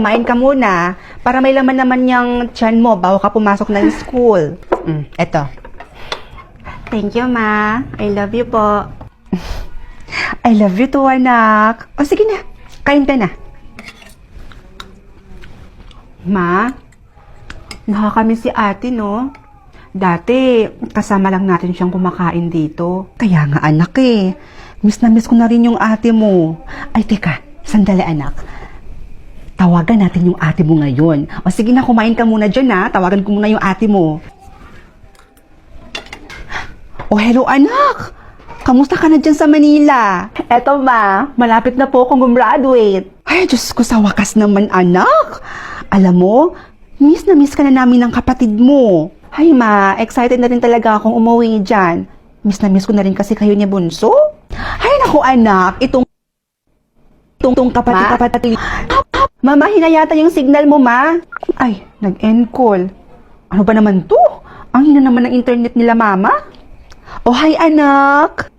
kumain ka muna para may laman naman yung tiyan mo bago ka pumasok ng school. Eto. Thank you, ma. I love you po. I love you too, anak. O, sige na. Kain ka na. Ma, nakakamiss si ate, no? Dati, kasama lang natin siyang kumakain dito. Kaya nga, anak eh. Miss na miss ko na rin yung ate mo. Ay, teka. Sandali, anak. Tawagan natin yung ate mo ngayon. O, sige na, kumain ka muna dyan, ha? Tawagan ko muna yung ate mo. O, hello, anak! Kamusta ka na dyan sa Manila? Eto, ma. Malapit na po akong gumraduate. Ay, Diyos ko, sa wakas naman, anak. Alam mo, miss na miss ka na namin ng kapatid mo. Ay, ma. Excited na rin talaga akong umuwi dyan. Miss na miss ko na rin kasi kayo ni Bunso. Ay, naku, anak. Itong kapatid. Mama, hinayata yung signal mo, ma. Ay, nag-end call. Ano ba naman to? Ang hina naman ng internet nila, mama. Oh, hi, anak.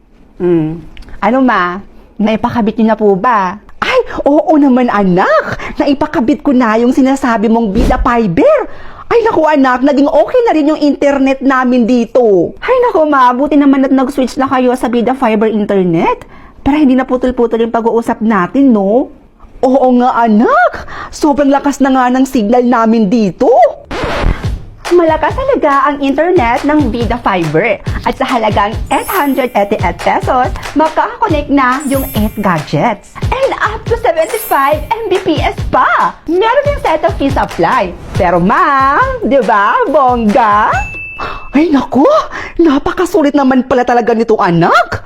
Ano, ma? Naipakabit niyo na po ba? Ay, oo naman, anak. Naipakabit ko na yung sinasabi mong Vida Fiber. Ay, naku, anak. Naging okay na rin yung internet namin dito. Ay, naku, ma. Buti naman at nag-switch na kayo sa Vida Fiber internet. Para hindi na putol-putol yung pag-uusap natin, no? Oo nga, anak. Sobrang lakas na nga ng signal namin dito. Malakas talaga ang internet ng Vida Fiber. At sa halagang 888 pesos, makakakonect na yung 8 gadgets. And up to 75 Mbps pa! Meron yung set of fees apply. Pero ma'am, di ba, bongga? Ay naku, napakasulit naman pala talaga nito, anak.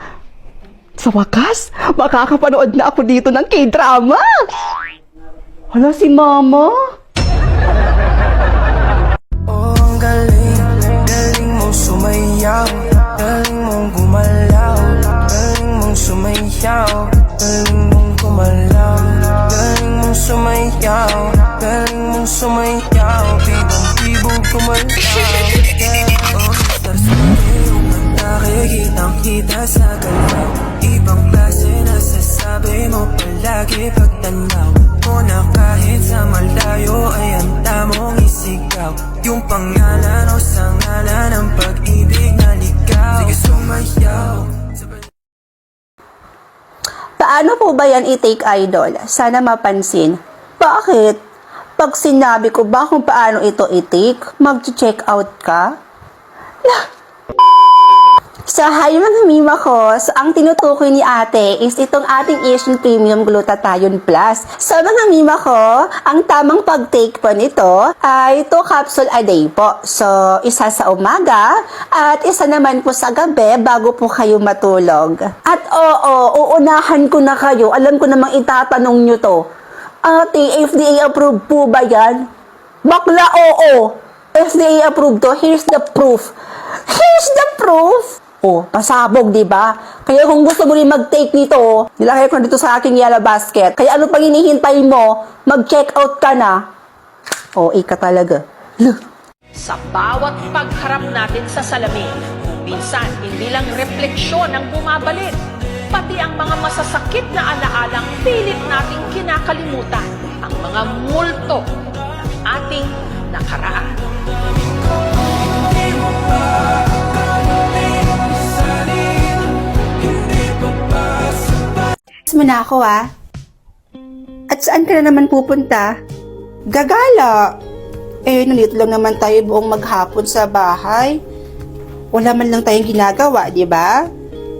Sa wakas, makakapanood na ako dito ng K-drama. Hala, si mama. Galing mong sumayaw, galing mong gumalaw, galing mong sumayaw, galing mong gumalaw, galing mong sumayaw, galing mong sumayaw, bibong-bibong gumalaw. Stars na iyong nakikitang-kita sa galaw, ibang klase na sasabi mo palagi pagtanaw mo na kahit sa malayo ay ang tamong isigaw. Yung pangalan o sa ngalan ng pag-ibig na ligaw. Sige sumayaw. Paano po ba yan i-take, idol? Sana mapansin. Bakit? Pag sinabi ko ba kung paano ito i-take, mag-check out ka? So, hi mga mima ko. So, ang tinutukoy ni ate is itong ating Asian Premium Glutathione Plus. So, mga mima ko, ang tamang pag-take po nito ay 2 capsule a day po. So, isa sa umaga at isa naman po sa gabi bago po kayo matulog. At uunahan ko na kayo. Alam ko namang itatanong nyo to. Ate, FDA approved po ba yan? Bakla, oo. FDA approved to. Here's the proof. Here's the proof. Pasabog, di ba? Kaya kung gusto mo rin mag-take nito, nilagay ko dito sa aking yellow basket. Kaya ano pang hinihintay mo? Mag-check out ka na. Ika talaga. Sa bawat pagharap natin sa salamin, minsan hindi lang refleksyon ang bumabalik, pati ang mga masasakit na alaalang pilit nating kinakalimutan, ang mga multo ng ating nakaraan. Mo na ako, At saan ka na naman pupunta? Gagala. Nandito lang naman tayo buong maghapon sa bahay. Wala man lang tayong ginagawa, di ba?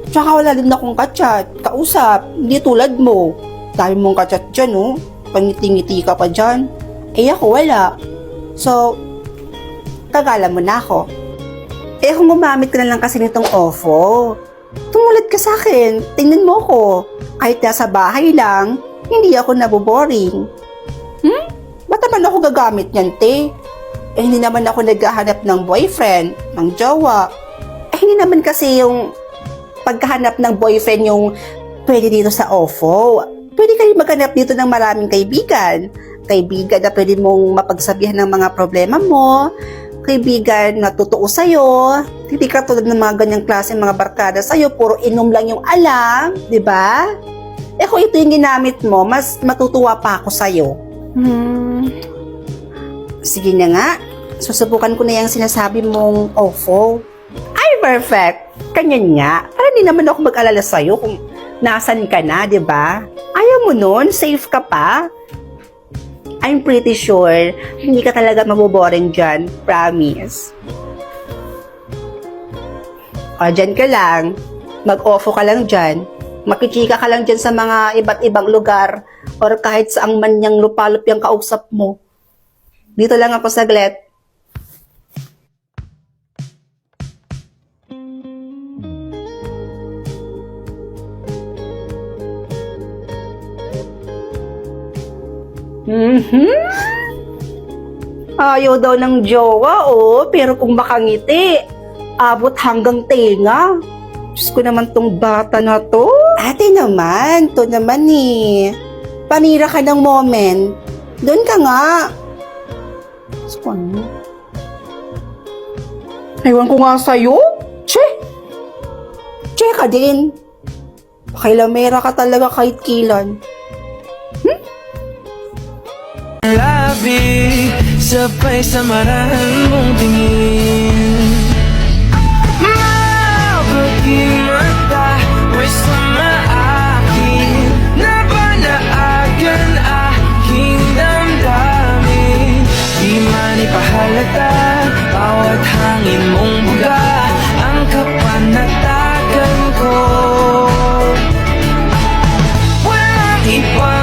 Tsaka wala din akong kachat, kausap, hindi tulad mo. Dami mong kachat dyan, Pangiti-ngiti ka pa dyan. Ako wala. So, gagala mo na ako. Kung gumamit ka na lang kasi nitong OFO, tumulat ka sa akin, tingnan mo ko. Kahit nasa bahay lang, hindi ako naboboring. Ba't naman ako gagamit niyan, te? Hindi naman ako naghahanap ng boyfriend, ng jowa. Hindi naman kasi yung paghahanap ng boyfriend yung pwede dito sa OFO. Pwede kayo maghanap dito ng maraming kaibigan. Kaibigan na pwede mong mapagsabihan ng mga problema mo. Kaibigan na totoo sa'yo. Hindi ka tulad ng mga ganyang klase mga barkada sa'yo. Puro inom lang yung alam. Diba? Kung ito yung ginamit mo, mas matutuwa pa ako sa'yo. Sige na nga. Susubukan ko na yung sinasabi mong OFO. Ay, perfect. Kanyan nga. Para hindi naman ako mag-alala sa'yo kung nasan ka na, di ba? Ayaw mo nun? Safe ka pa? I'm pretty sure hindi ka talaga maboboring dyan. Promise. O, dyan ka lang. Mag-OFO ka lang dyan. Makichika ka lang dyan sa mga iba't ibang lugar or kahit saang man niyang lupalop yung kausap mo. Dito lang ako saglit. Ayaw daw ng jowa, oh. Pero kung makangiti, abot hanggang tenga. Diyos ko naman tong bata na to. Ate naman, to naman eh. Panira ka ng moment. Doon ka nga. Diyos ko ano? Ewan ko nga sa'yo. Che! Che ka din. Pakailamera ka talaga kahit kilan. Labi, sabay sa marahan mong tingin. Mabaging mata, pwesto na akin. Nabanaagan aking damdamin. Di man ipahalata, bawat hangin mong buga ang kapanatagan ko. Walang iba